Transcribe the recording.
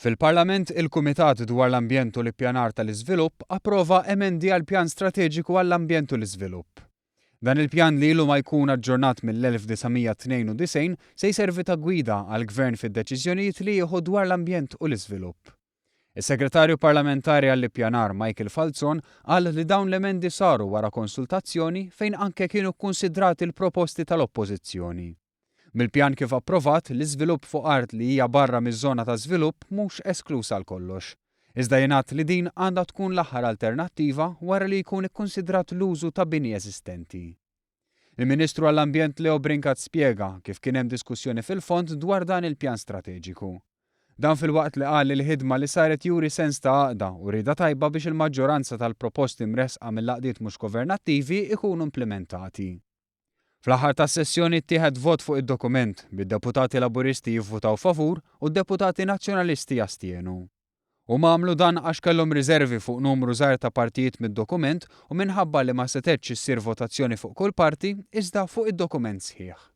Fil-Parlament, il-Kumitat dwar l-Ambjent u l-Ippjanar tal-Iżvilupp approva emendi għall-Pjan Strateġiku għall-Ambjent u l-Iżvilupp. Dan il-pjan li ilu ma jkun aġġornat mill-1992 se jservi ta' gwida għall-Gvern fid-deċiżjonijiet li jieħu dwar l-ambjent u l-iżvilupp. Is-Segretarju Parlamentari għall-Ippjanar Michael Falzon qal li dawn l-emendi saru wara konsultazzjoni fejn anke kienu kkunsidrati l-proposti tal-Oppożizzjoni. Mill-pjan kif approvat, l-iżvilupp fuq art li hija barra miż-żona ta' żvilupp mhux esklus għal kollox. Iżda jingħad li din għandha tkun l-aħħar alternattiva wara li jkun ikkunsidrat l-użu ta' bini eżistenti. Il-Ministru għall-Ambjent Leo Brinkat spjega kif kien hemm diskussjoni fil-fond dwar dan il-pjan strateġiku. Dan fil-waqt li qal li l-ħidma li saret juri sens ta' għaqda u rieda tajba biex il-maġġoranza tal-proposti mresqa mill-għaqdiet mhux governattivi ikunu implementati. Fl-aħħar tas-sessjoni ttieħed vot fuq id-dokument bid-deputati Laburisti jivvutaw favur u d-deputati Nazzjonalisti jastienu. Huma għamlu dan għax kellhom riservi fuq numru żgħar ta' partijiet mid-dokument u minħabba li ma setgħetx issir votazzjoni fuq kull parti iżda fuq id-dokument sħiħ.